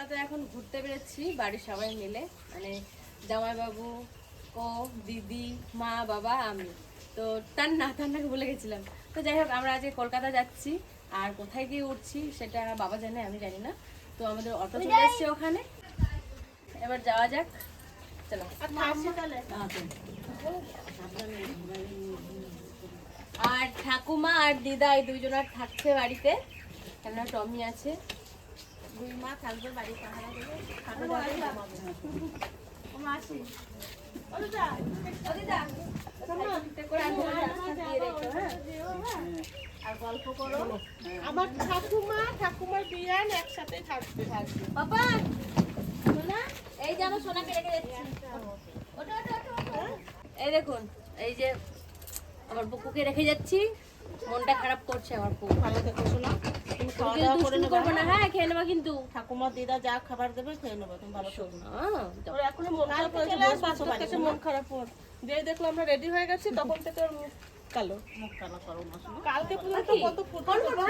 আমরা তো এখন ঘুরতে বেরোচ্ছি বাড়ির সবাই মিলে, মানে জামাইবাবু ও দিদি মা বাবা আমি। তো তান্নাকে ভুলে গেছিলাম। তো যাই হোক, আমরা আজকে কলকাতা যাচ্ছি, আর কোথায় গিয়ে উঠছি সেটা বাবা জানে, আমি জানি না। তো আমাদের অটো চলে এসছে ওখানে, এবার যাওয়া যাক, চলো। আর ঠাকুমা আর দিদা এই দুইজন আর থাকছে বাড়িতে, কেন টমি আছে। দুই মা থাকবে, বাড়ি পাহারা দেবে। আর গল্প করো। আমার ঠাকুমার বিয়ান একসাথে থাকবে। বাবা সোনা, এই যে আমার সোনাকে রেখে যাচ্ছি। এই দেখুন, এই যে আমার পুকুকে রেখে যাচ্ছি, মনটা খারাপ করছে আমার পুকু। ভালো থেকো শোনা, তুমি খাওয়া দাওয়া করে নেবে। করবো না, হ্যাঁ খেয়ে নেবা, কিন্তু ঠাকুমা দিদা যা খাবার দেবে খেয়ে নেবে, তুমি ভালো থেকো। ওর এখনই মন খারাপ হয়েছে, মন খারাপ ওর। যেই দেখলো আমরা রেডি হয়ে গেছি তখন থেকে ওর মুখ কালো। মুখ কালো করো না, কালকে পর্যন্ত কত ফুটবল বাবা।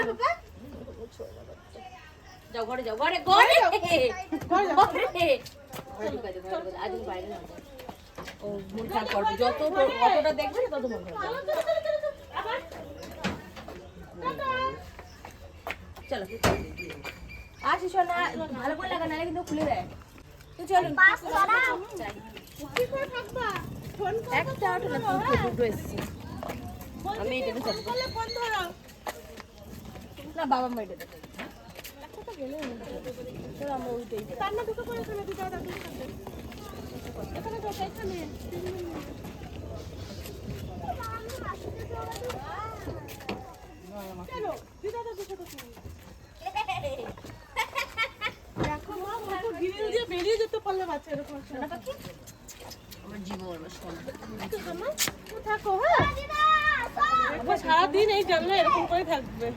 যাও ঘরে, যাও ঘরে, ঘরে আজ বাইরে না। ও মন খারাপ করবে, যত অতটা দেখবে তত মন খারাপ। চলো আসি সোনা, ভালো করে লাগা, নাহলে কিন্তু খুলে দেয়। তো চলো একটা অটো না, দুটো এসেছি আমি। এটাতে যাবো না, বাবা মা এটা দেবে। আমরা ওইটাই রান্না দুটো করে ফেলে দিদা দাদুর সাথে। এখানে তো এখানে চলো দিদা দাদুর সাথে তুমি। দেখো মা, মতো গ্রিল দিয়ে বেরিয়ে যেতে পারলে বাচ্চা এরকম সোনা পাখি। আমার জীবন সোনা থাকো, হ্যাঁ সারাদিন এই জানলা এরকম করে থাকবে।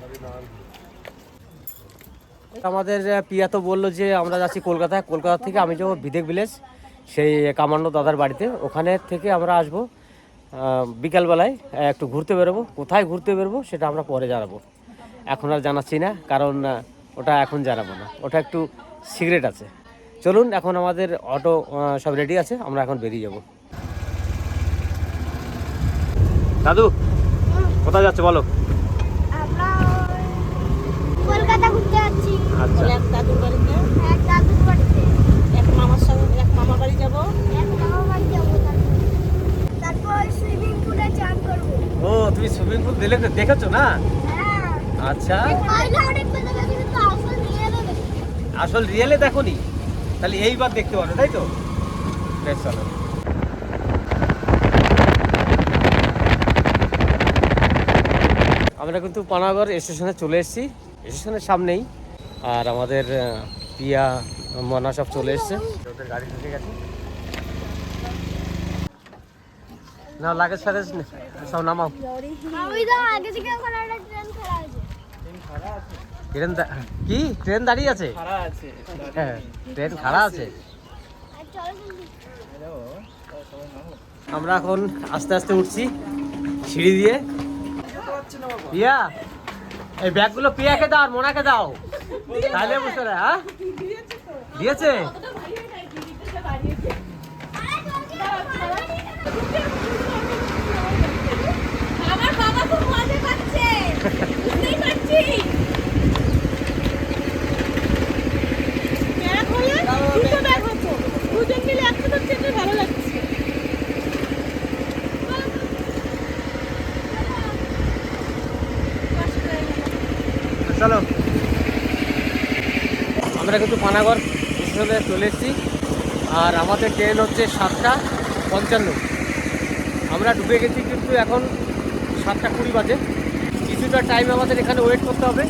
আমাদের পিয়া তো বললো যে আমরা যাচ্ছি কলকাতায়, কলকাতা থেকে আমি যাবো বিদেক ভিলেজ, সেই কামান্ড দাদার বাড়িতে। ওখানে থেকে আমরা আসবো বিকালবেলায়, একটু ঘুরতে বেরোবো। কোথায় ঘুরতে বেরোবো সেটা আমরা পরে জানাবো, এখন আর জানাচ্ছি না, কারণ ওটা এখন জানাবো না, ওটা একটু সিক্রেট আছে। চলুন, এখন আমাদের অটো সব রেডি আছে, আমরা এখন বেরিয়ে যাব। দাদু কোথায় যাচ্ছে বলো? আমরা কলকাতা ঘুরতে যাচ্ছি। আচ্ছা, এক দাদুর বাড়িতে, এক দাদুর বাড়িতে, এক মামার সঙ্গে, এক মামা বাড়ি যাবো। এক মামার বাড়ি যাবো। তারপর সুইমিং পুলে চান করবো। ও তুমি সুইমিং পুল দেখেছো না? হ্যাঁ, আচ্ছা, আইলা অনেক মজা লাগে, কিন্তু আসল নিয়ে নেবে। আসল রিয়েলে দেখোনি, তাহলে এইবার দেখতে পারো, তাই তো? বেশ, চলো। আমরা কিন্তু পানাগড় স্টেশনে চলে এসেছি, স্টেশনের সামনেই। আর আমাদের পিয়া মনা সব চলে এসছে, ওদের গাড়ি ঢুকে গেছে। না লাগেজ ফ্যাগেজ সব নামাও। ওই তো আগে থেকে ওখানে একটা ট্রেন খাড়া আছে। কি ট্রেন দাঁড়িয়ে আছে? হ্যাঁ, ট্রেন খাড়া আছে। আর চলো জলদি। আমরা এখন আস্তে আস্তে উঠছি সিঁড়ি দিয়ে। পিয়া, এই ব্যাগগুলো পিয়াকে দাও আর মোনাকে দাও, তাহলে বুঝতে পারে। হ্যাঁ দিয়েছে। আমার বাবা খুব মজা পাচ্ছে, বুঝতেই পারছি। ব্যাগ হলে দুটো ব্যাগ হতো, দুজন মিলে একসাথে চেপে ভালো লাগছে। চলো, আমরা কিন্তু পানাগড় স্টেশনে চলে এসেছি, আর আমাদের ট্রেন হচ্ছে 7:55। আমরা ঢুকে গেছি কিন্তু এখন 7:20 বাজে। কিছুটা টাইম আমাদের এখানে ওয়েট করতে হবে।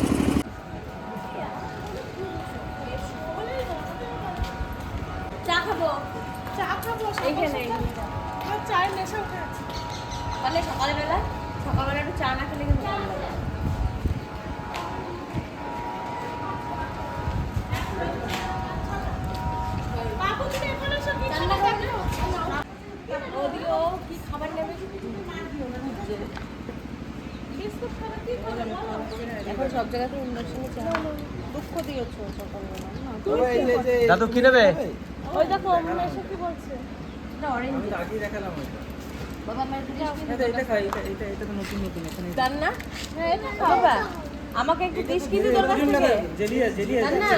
চা খাবো চা খাবো এইখানে। আমার চায়ের নেশা উঠে আছে। তাহলে সকালবেলা একটু চা না খেলে কিন্তু ভালো লাগে। বাবু তুমি এখানে এসে কি রান্না খাবে? করবে? ওদিকে ও কি খাবার নেবে? বিস্কুট খাবে কি খাবে? এখন সব জায়গাতে ইন্ডাকশনে চা দুঃখ দিয়েছো সকালবেলা না দাদু কি নেবে? ওই দেখো অমন এসে কি বলছে এটা অরেঞ্জ আগে দেখালাম ওইটা। বাবা আমার একটু দিস এটা খাই, এটা তো নতুন নতুন এখানে। জান না বাবা আমাকে একটু দিস কিন্তু তোর কাছ থেকে জেলি আছে, জেলি জান আছে। না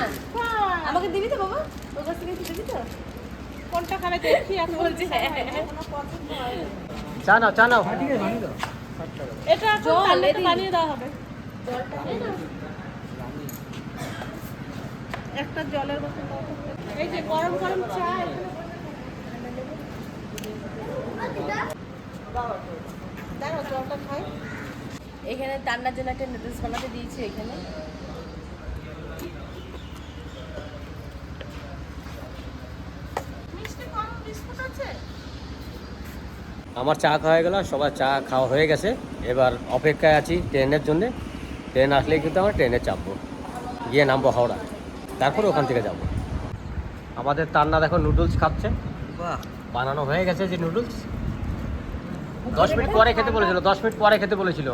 আমাকে দিবি তো বাবা তোর কাছ থেকে একটু দিবি তো কোনটা খাবে দেখি এখন বলছি হ্যাঁ চা নাও চা নাও। হ্যাঁ, ঠিক আছে, বানিয়ে দাও। 60 টাকা। এটা এখন তাহলে তো বানিয়ে দেওয়া হবে একটা জলের বোতল দাও তো। এই যে গরম গরম চা দাঁড়াও জলটা খাই এখানে তান্নার জন্য একটা নুডলস বানাতে দিয়েছি এখানে মিষ্টি কম বিস্কুট আছে আমার চা খাওয়া হয়ে গেল, সবার চা খাওয়া হয়ে গেছে। এবার অপেক্ষায় আছি ট্রেনের জন্য। ট্রেন আসলেই কিন্তু আমরা ট্রেনে চাপবো, গিয়ে নামবো হাওড়া, তারপরে ওখান থেকে যাব। আমাদের তান্না দেখো নুডলস খাচ্ছে, বাহ, বানানো হয়ে গেছে যে নুডলস। 10 মিনিট পরে খেতে বলেছিল, 10 মিনিট পরে খেতে বলেছিল।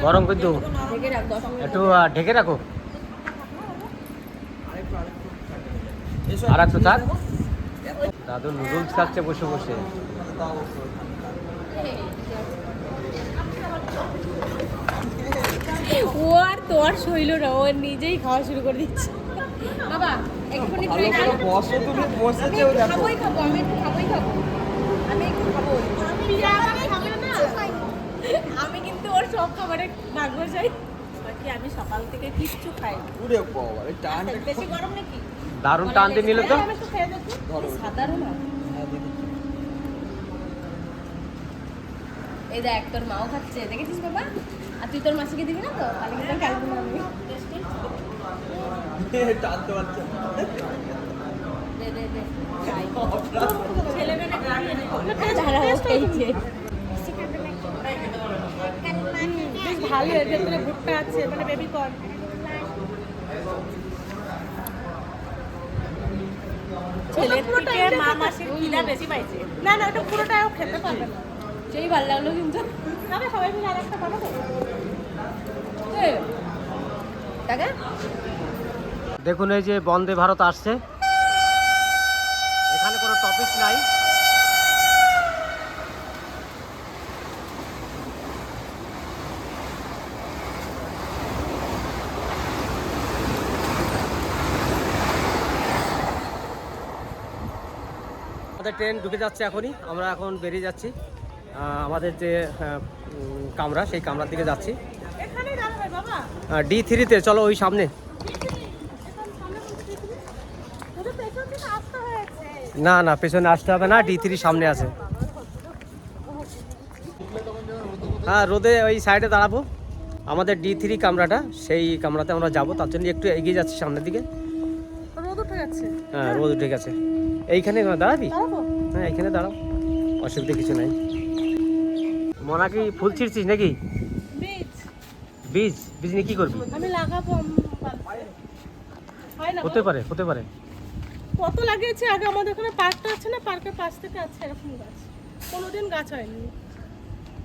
গরম কিন্তু ঢেকে রাখ 10 মিনিট একটু ঢেকে রাখো। আর একটু থাক। দাদু নুডলস খাচ্ছে বসে বসে। ও আর তোর শৈল না, ও নিজেই খাওয়া শুরু করে দিচ্ছে। বাবা একটুখানি ব্রেক আনো। বসো তুমি, আমি বসেছেও একটু দেখো। খাবোই খাবো, আমি একটু খাবোই খাবো, আমি একটু খাবোই। আমি কিন্তু ওর সব খাবারে ভাগ বসাই। বাকি আমি সকাল থেকে কিচ্ছু খাই উড়ে বাবা, এই টানটা বেশি গরম নাকি দারুণ টান দিয়ে নিল তো। আমি একটু খেয়ে দেখি সাধারণ না হ্যাঁ, দেখি। এই দেখ তোর মাও খাচ্ছে, দেখেছিস বাবা? আর তুই তোর মাসিকে দিবি না তো? তাহলে কিন্তু কালকে আমি টানতে পারছে না। দে দে দে খাই। ছেলেমেয়েরা খাইয়ে নেই দাঁড়াও এই যে বেশ ভালো এর ভেতরে ভুট্টা আছে মানে বেবি কর্ন ছেলের পুরোটা থেকে মা মাসির খিদা বেশি পাইছে না না ওটা পুরোটাও খেতে পারবে না সেই ভালো লাগলো কিন্তু খাবে সবাই মিলে আর একটা বানাবো এ, টাকা দেখুন এই যে বন্দে ভারত আসছে, এখানে কোনো টপিক নাই। আমাদের ট্রেন ঢুকে যাচ্ছে এখনই, আমরা এখন বেরিয়ে যাচ্ছি। আমাদের যে কামরা, সেই কামরার দিকে যাচ্ছি। এখানেই দাঁড়াবে বাবা D3-তে চলো, ওই সামনে। ওদের পেছন থেকে আসতে হয়েছে না না, পেছনে আসতে হবে না, D3 সামনে আছে। হ্যাঁ, রোদে ওই সাইডে দাঁড়াবো। আমাদের D3 কামরাটা, সেই কামরাতে আমরা যাব, তার জন্য একটু এগিয়ে যাচ্ছি সামনের দিকে। রোদ উঠে যাচ্ছে হ্যাঁ, রোদ উঠে গেছে। এইখানে দাঁড়াবি? দাঁড়াবো হ্যাঁ, এইখানে দাঁড়াও, অসুবিধা কিছু নাই। মনা কি ফুল ছিঁড়ছিস নাকি? বীজ বীজ বীজ নিয়ে কি করবি? আমি লাগাবো হয় না হতে পারে, হতে পারে। কত লাগিয়েছে আগে আমাদের ওখানে পার্কটা আছে না পার্কের পাশ থেকে আছে এরকম গাছ কোনোদিন গাছ হয়নি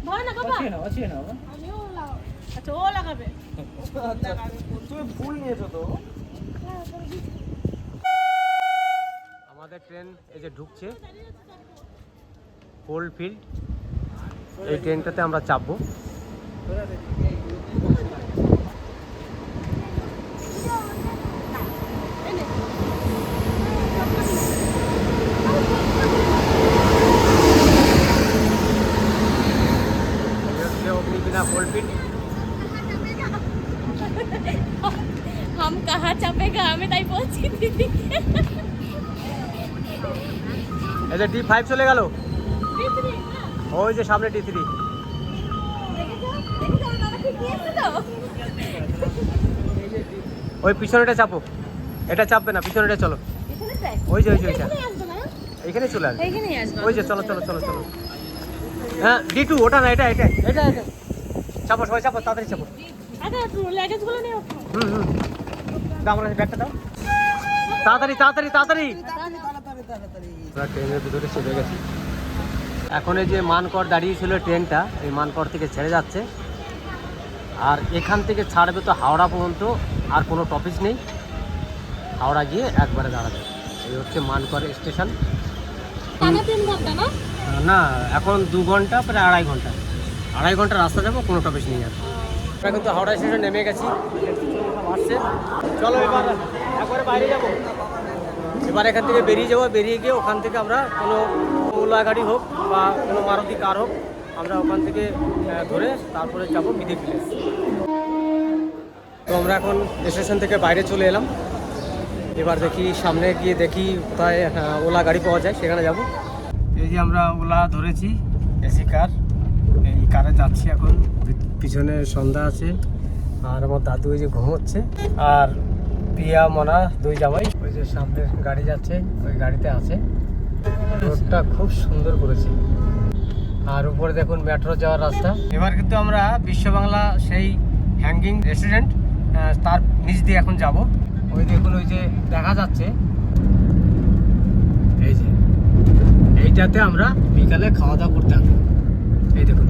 ভয় না বাবা আছে না, আছে না বাবা। আমিও লাগাবো আচ্ছা ও লাগাবে আচ্ছা, তুমি ফুল নিয়েছো তো। আমাদের ট্রেন এই যে ঢুকছে কোল্ড ফিল্ড, এই ট্রেনটাতে আমরা চাপবো। Agniveena coalfield. हम कहाँ चापेगा हमें ताई বলছি দিদি এই যে D5 চলে গেল, ওই যে সামনে D3। ওই পিছনেটা চাপো, এটা চাপবে না, পিছনেটা চলো। ওই যে ওই যে ওইটা এইখানে চলে আসবে। এইখানেই আসবে ওই যে চলো চলো চলো চলো। হ্যাঁ, D2 ওটা না, এটা এটা এটা এটা চাপো, সবাই চাপো, তাড়াতাড়ি চাপো। আচ্ছা লেগেজগুলো নিয়ে হুম হুম, দাও আমার ব্যাগটা দাও, তাড়াতাড়ি তাড়াতাড়ি তাড়াতাড়ি। তাড়াতাড়ি তাড়াতাড়ি। আমরা ট্রেনের ভিতরে চলে গেছি। এখন এই যে মানকড় দাঁড়িয়েছিল ট্রেনটা, এই মানকড় থেকে ছেড়ে যাচ্ছে, আর এখান থেকে ছাড়বে তো হাওড়া পর্যন্ত, আর কোনো টপিক নেই, হাওড়া গিয়ে একবারে দাঁড়াবে। এই হচ্ছে মানকড় স্টেশন। না এখন 2 ঘন্টা, প্রায় 2.5 ঘন্টা রাস্তা যাবো, কোনো টপিক নেই আর। আমরা কিন্তু হাওড়া স্টেশনে নেমে গেছি, আসছে। চলো এবার একবারে বাইরে যাবো, এবার এখান থেকে বেরিয়ে যাবো, বেরিয়ে গিয়ে ওখান থেকে আমরা কোনো ওলা গাড়ি হোক বা কোনো মারুতি কার হোক, আমরা ওখান থেকে ধরে তারপরে যাবো বিদেক ভিলেজ। তো আমরা এখন স্টেশন থেকে বাইরে চলে এলাম, এবার দেখি সামনে গিয়ে দেখি কোথায় ওলা গাড়ি পাওয়া যায়, সেখানে যাব। এই যে আমরা ওলা ধরেছি, এসি কার, এই কারে যাচ্ছি এখন। পিছনে সন্ধ্যা আছে, আর আমার দাদু ওই যে ঘুমোচ্ছে, আর পিয়া মনা 2 জামাই ওই যে সামনে গাড়ি যাচ্ছে, ওই গাড়িতে আছে। রোডটা খুব সুন্দর করেছে, আর উপরে দেখুন মেট্রো যাওয়ার রাস্তা। এবার কিন্তু আমরা বিশ্ব বাংলা সেই হ্যাঙ্গিং রেস্টুরেন্ট, তার নিচ দিয়ে এখন যাব। ওই দেখুন ওই যে দেখা যাচ্ছে, এই যে এইটাতে আমরা বিকালে খাওয়া দাওয়া করতে হবে। এই দেখুন,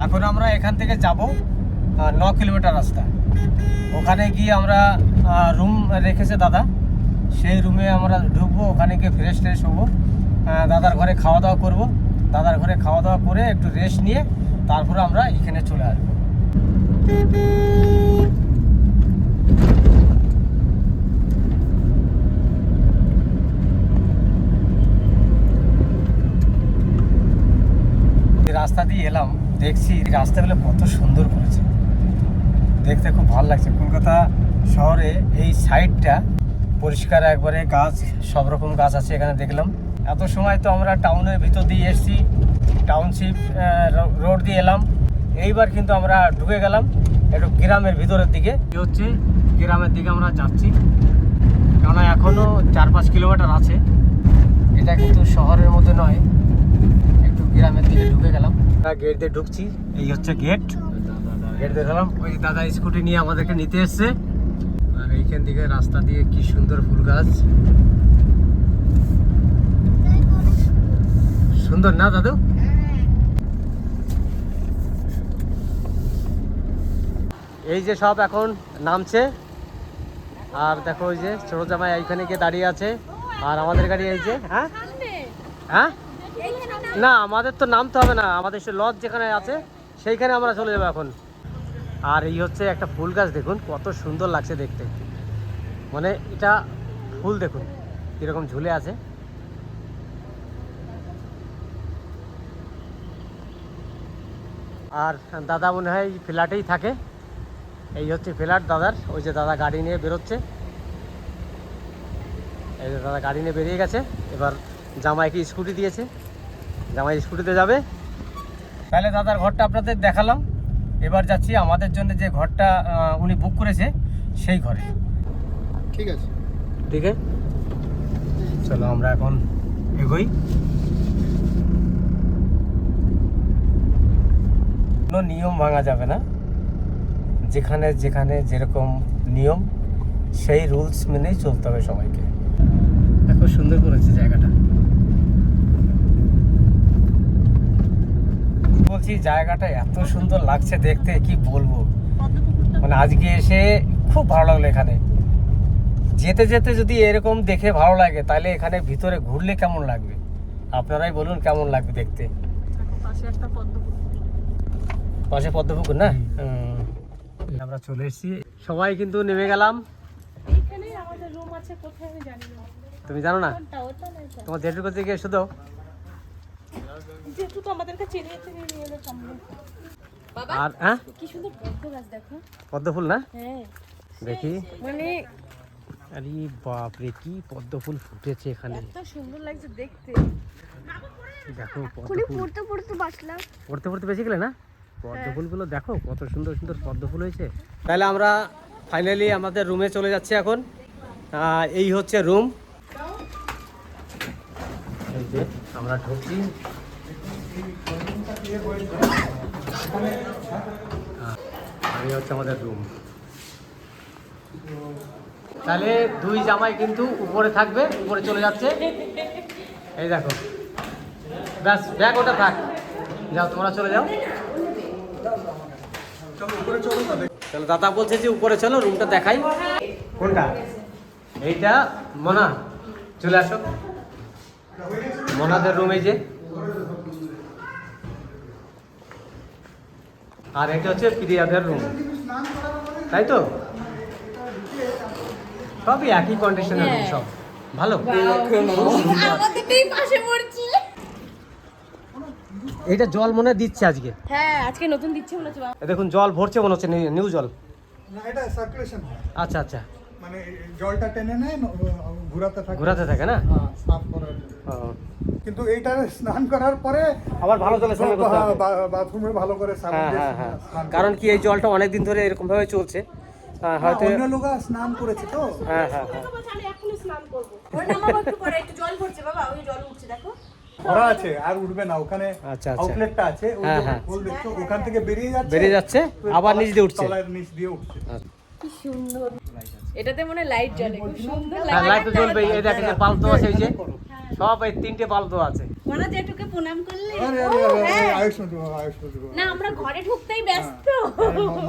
এখন আমরা এখান থেকে যাব 9 কিলোমিটার রাস্তা। ওখানে গিয়ে আমরা রুম রেখেছে দাদা, সেই রুমে আমরা ঢুকবো, ওখানে গিয়ে ফ্রেশ ট্রেশ হবো, দাদার ঘরে খাওয়া দাওয়া করবো, দাদার ঘরে খাওয়া দাওয়া করে একটু রেস্ট নিয়ে তারপরে আমরা এখানে চলে আসবো। রাস্তা দিয়ে এলাম, দেখছি রাস্তাগুলো কত সুন্দর করেছে, দেখতে খুব ভালো লাগছে। কলকাতা শহরে এই সাইডটা পরিষ্কার, একবারে গাছ, সব রকম গাছ আছে এখানে দেখলাম। এত সময় তো আমরা টাউনের ভিতর দিয়ে এসেছি, টাউনশিপ রোড দিয়ে এলাম, এইবার কিন্তু আমরা ঢুকে গেলাম একটু গ্রামের ভিতরের দিকে। হচ্ছে গ্রামের দিকে আমরা যাচ্ছি, কেননা এখনও 4-5 কিলোমিটার আছে, এটা কিন্তু শহরের মধ্যে নয়, একটু গ্রামের দিকে ঢুকে গেলাম। গেট দিয়ে ঢুকছি, এই হচ্ছে গেট, গেট দেখলাম। ওই দাদা স্কুটি নিয়ে আমাদেরকে নিতে এসছে, আর এইখান থেকে রাস্তা দিয়ে কি সুন্দর ফুল গাছ, সুন্দর না দাদু? এই যে সব এখন নামছে, আর দেখো ওই যে ছোট জামাই এইখানে গিয়ে দাঁড়িয়ে আছে, আর আমাদের গাড়ি এই যে। হ্যাঁ হ্যাঁ, না আমাদের তো নামতে হবে না, আমাদের সে লজ যেখানে আছে সেইখানে আমরা চলে যাবো এখন। আর এই হচ্ছে একটা ফুল গাছ, দেখুন কত সুন্দর লাগছে দেখতে, মানে এটা ফুল দেখুন কীরকম ঝুলে আছে। আর দাদা মনে হয় ফ্ল্যাটেই থাকে, এই হচ্ছে ফ্ল্যাট দাদার। ওই যে দাদা গাড়ি নিয়ে বেরোচ্ছে, এই যে দাদা গাড়ি নিয়ে বেরিয়ে গেছে। এবার জামাইকে স্কুটি দিয়েছে, জামাই স্কুটিতে যাবে। তাহলে দাদার ঘরটা আপনাদের দেখালাম, এবার যাচ্ছি আমাদের জন্য যে ঘরটা উনি বুক করেছে সেই ঘরে। ঠিক আছে, ঠিক আছে, চলো আমরা এখন এগোই। কোনো নিয়ম ভাঙা যাবে না, যেখানে যেখানে যেরকম নিয়ম সেই রুলস মেনেই চলতে হবে সবাইকে। দেখো সুন্দর করেছে জায়গাটা, বলছি জায়গাটা এত সুন্দর লাগছে দেখতে, কি বলবো। মানে আজকে এসে খুব ভালো লাগলো এখানে। যেতে যেতে যদি এরকম দেখে ভালো লাগে, তাহলে এখানে ভিতরে ঘুরলে কেমন লাগবে আপনারাই বলুন, কেমন লাগবে দেখতে। পাশে পদ্মপুকুর না? আমরা চলে এসেছি, সবাই কিন্তু নেমে গেলাম। এইখানেই আমাদের রুম আছে, কোথায় আমি জানি না। তুমি জানো না? তোমার জেঠুর কাছে গিয়ে শুধু যেহেতু তো আমাদেরকে চিনিয়ে চিনিয়ে নিয়ে এলো সামনে। বাবা আর হ্যাঁ কি সুন্দর পদ্ম গাছ দেখো। পদ্ম ফুল না? হ্যাঁ দেখি, মানে আরে বাপরে কি পদ্ম ফুল ফুটেছে এখানে, এত সুন্দর লাগছে দেখতে। দেখো পদ্ম খুলি ফুল। পড়তে পড়তে বাসলাম। পড়তে পড়তে বেশি গেলে না, পদ্ম ফুলগুলো দেখো কত সুন্দর সুন্দর পদ্ম ফুল হয়েছে। তাহলে আমরা ফাইনালি আমাদের রুমে চলে যাচ্ছি এখন। এই হচ্ছে রুম, এই যে আমরা ঢুকছি। আর এই হচ্ছে আমাদের রুম। তাহলে দুই জামাই কিন্তু উপরে থাকবে, উপরে চলে যাচ্ছে। এই দেখো, ব্যাস ব্যাগ ওটা থাক, যাও তোমরা চলে যাও। চলো, দাদা বলছে যে উপরে চলো, রুমটা দেখাই। কোনটা? এইটা মোনা, চলে আসো। মোনাদের রুম এই যে, আর এটা হচ্ছে প্রিয়াদের রুম, তাই তো? সবই একই কন্ডিশনের রুম, সব ভালো। আমাদেরটাই পাশে পড়ছে। এইটা জল মনে হয় দিচ্ছে আজকে। হ্যাঁ, আজকে নতুন দিচ্ছে মনে হচ্ছে। এ দেখুন জল ভরছে মনে হচ্ছে, নিউ জল। না, এটা সার্কুলেশন হয়, আচ্ছা আচ্ছা, মানে জলটা টেনে নেয়, ঘোরাতে থাকে না? হ্যাঁ, সাফ করার জন্য। ও, কিন্তু এইটা স্নান করার পরে আবার ভালো জলে স্নান করতে হবে। বাথরুমে ভালো করে সাবান হ্যাঁ দিয়ে হ্যাঁ হ্যাঁ, স্নান করতে কারণ কি এই জলটা অনেকদিন ধরে এরকম ভাবে চলছে, হয়। হয়তো। অন্য লোকা স্নান করেছে তো। হ্যাঁ হ্যাঁ হ্যাঁ, আমি এখনই স্নান করবো। ওর নামাবো একটু পরে, একটু জল পড়ছে বাবা, ওই জল উঠছে দেখো। ভরা আছে, আর উঠবে না, ওখানে আচ্ছা, আচ্ছা। আউটলেটটা আছে, ওই হ্যাঁ, যে হ্যাঁ। হোল দেখছো, ওখান থেকে বেরিয়ে যাচ্ছে, আবার নিচ দিয়ে উঠছে। তলার নিচ দিয়ে উঠছে। কি সুন্দর, এটাতে মনে লাইট জ্বলে, খুব সুন্দর হ্যাঁ, লাগে। লাইট তো জ্বলবে। এই দেখেন যে পালতো আছে, এই যে সব এই 3টে পালতো আছে। ওরা যেটুকু প্রণাম করলে আরে আরে আরে, আয়ুষ দেবো, আয়ুষ দেবো। না, আমরা ঘরে ঢুকতেই ব্যস্ত।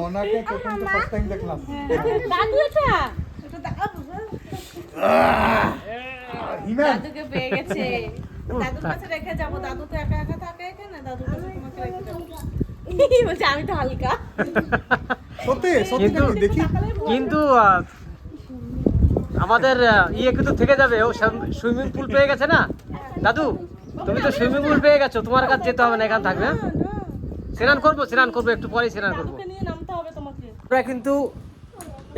মোনাকে প্রথম তো ফার্স্ট টাইম দেখলাম। দাদু এটা হিমেন, দাদুকে পেয়ে গেছে। দাদুর কাছে রেখে যাবো। দাদু তো একা একা থাকে এখানে, দাদুর কাছে তোমাকে রেখে যাবো। বলছে আমি তো হালকা। সত্যি সত্যি কিন্তু নাকি? দেখি কিন্তু আমাদের ইয়ে কিন্তু থেকে যাবে। ও সুইমিং পুল পেয়ে গেছে না দাদু, তুমি তো সুইমিং পুল পেয়ে গেছো, তোমার কাছে যেতে হবে না, এখানে থাকবে। হ্যাঁ? স্নান করবো একটু পরে, স্নান করবো। দাদুকে নিয়ে নামতে হবে তোমাকে। আমরা কিন্তু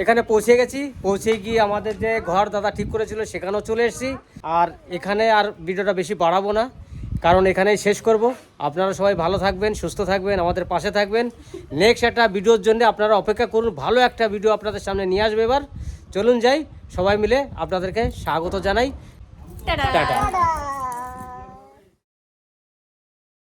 এখানে পৌঁছে গেছি। পৌঁছে গিয়ে আমাদের যে ঘর দাদা ঠিক করেছিল সেখানেও চলে এসেছি। আর এখানে আর ভিডিওটা বেশি বাড়াবো না, কারণ এখানেই শেষ করব। আপনারা সবাই ভালো থাকবেন, সুস্থ থাকবেন, আমাদের পাশে থাকবেন। নেক্সট একটা ভিডিওর জন্য আপনারা অপেক্ষা করুন, ভালো একটা ভিডিও আপনাদের সামনে নিয়ে আসবে। এবার চলুন যাই, সবাই মিলে আপনাদেরকে স্বাগত জানাই। টাটা। টাটা। টাটা।